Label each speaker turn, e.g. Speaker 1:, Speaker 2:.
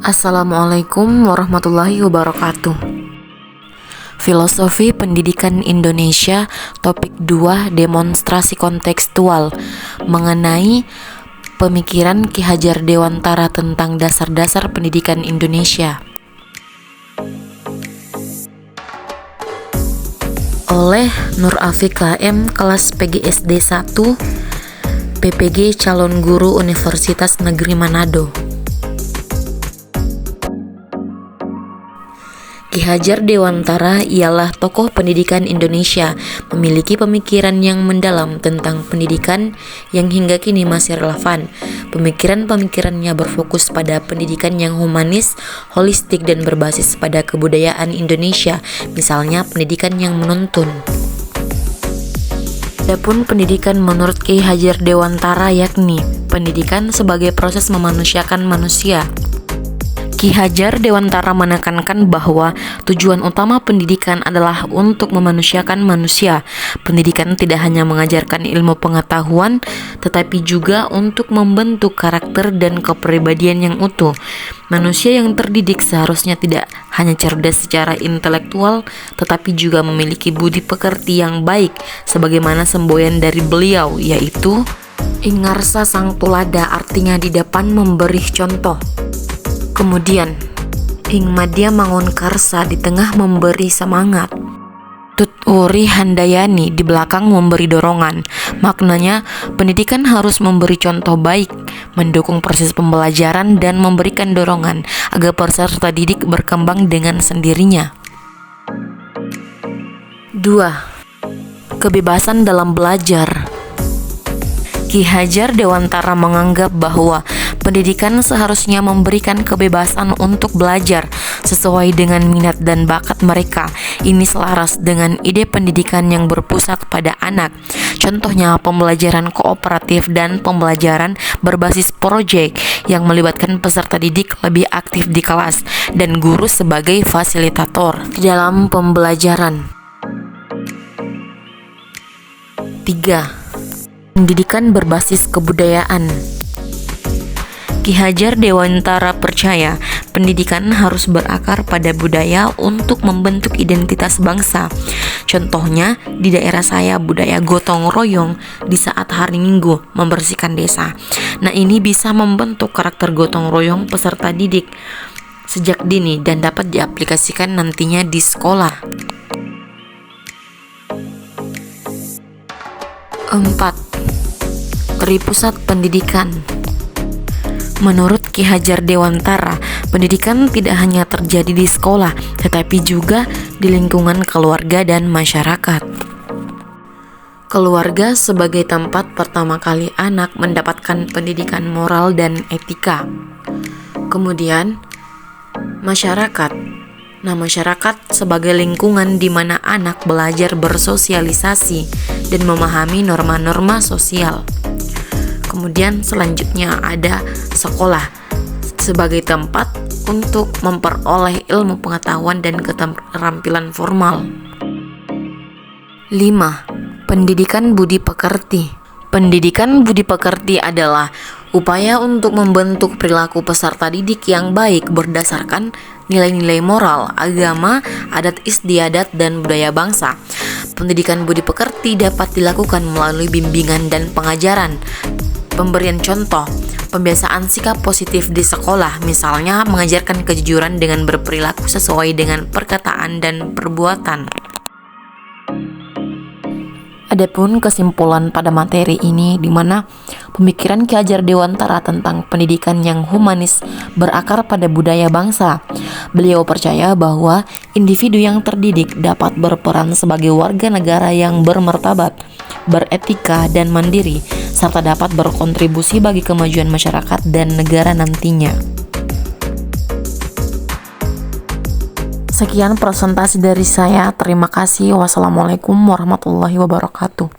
Speaker 1: Assalamualaikum warahmatullahi wabarakatuh. Filosofi Pendidikan Indonesia, topik 2, demonstrasi kontekstual, mengenai pemikiran Ki Hajar Dewantara tentang dasar-dasar pendidikan Indonesia. Oleh Nur Afika M, kelas PGSD 1, PPG Calon Guru Universitas Negeri Manado. Ki Hajar Dewantara ialah tokoh pendidikan Indonesia, memiliki pemikiran yang mendalam tentang pendidikan yang hingga kini masih relevan. Pemikiran-pemikirannya berfokus pada pendidikan yang humanis, holistik, dan berbasis pada kebudayaan Indonesia, misalnya pendidikan yang menuntun. Adapun pendidikan menurut Ki Hajar Dewantara yakni pendidikan sebagai proses memanusiakan manusia. Ki Hajar Dewantara menekankan bahwa tujuan utama pendidikan adalah untuk memanusiakan manusia. Pendidikan tidak hanya mengajarkan ilmu pengetahuan, tetapi juga untuk membentuk karakter dan kepribadian yang utuh. Manusia yang terdidik seharusnya tidak hanya cerdas secara intelektual, tetapi juga memiliki budi pekerti yang baik, sebagaimana semboyan dari beliau, yaitu Ingarsa Sang Tulada, artinya di depan memberi contoh. Kemudian, Ing Madya Mangun Karsa, di tengah memberi semangat. Tut Uri Handayani, di belakang memberi dorongan. Maknanya, pendidikan harus memberi contoh baik, mendukung proses pembelajaran, dan memberikan dorongan agar peserta didik berkembang dengan sendirinya. 2. Kebebasan dalam belajar. Ki Hajar Dewantara menganggap bahwa pendidikan seharusnya memberikan kebebasan untuk belajar sesuai dengan minat dan bakat mereka. Ini selaras dengan ide pendidikan yang berpusat pada anak. Contohnya pembelajaran kooperatif dan pembelajaran berbasis proyek yang melibatkan peserta didik lebih aktif di kelas dan guru sebagai fasilitator dalam pembelajaran. 3. Pendidikan berbasis kebudayaan. Ki Hajar Dewantara percaya pendidikan harus berakar pada budaya untuk membentuk identitas bangsa. Contohnya, di daerah saya budaya gotong royong di saat hari Minggu membersihkan desa. Nah, ini bisa membentuk karakter gotong royong peserta didik sejak dini dan dapat diaplikasikan nantinya di sekolah. 4. Dari pusat pendidikan. Menurut Ki Hajar Dewantara, pendidikan tidak hanya terjadi di sekolah, tetapi juga di lingkungan keluarga dan masyarakat. Keluarga sebagai tempat pertama kali anak mendapatkan pendidikan moral dan etika. Kemudian, masyarakat. Nah, masyarakat sebagai lingkungan di mana anak belajar bersosialisasi dan memahami norma-norma sosial. Kemudian selanjutnya ada sekolah sebagai tempat untuk memperoleh ilmu pengetahuan dan keterampilan formal. 5. Pendidikan budi pekerti. Pendidikan budi pekerti adalah upaya untuk membentuk perilaku peserta didik yang baik berdasarkan nilai-nilai moral, agama, adat istiadat, dan budaya bangsa. Pendidikan budi pekerti dapat dilakukan melalui bimbingan dan pengajaran, pemberian contoh, pembiasaan sikap positif di sekolah, misalnya mengajarkan kejujuran dengan berperilaku sesuai dengan perkataan dan perbuatan. Adapun kesimpulan pada materi ini, di mana pemikiran Ki Hajar Dewantara tentang pendidikan yang humanis berakar pada budaya bangsa. Beliau percaya bahwa individu yang terdidik dapat berperan sebagai warga negara yang bermartabat, beretika, dan mandiri, serta dapat berkontribusi bagi kemajuan masyarakat dan negara nantinya. Sekian presentasi dari saya. Terima kasih. Wassalamualaikum warahmatullahi wabarakatuh.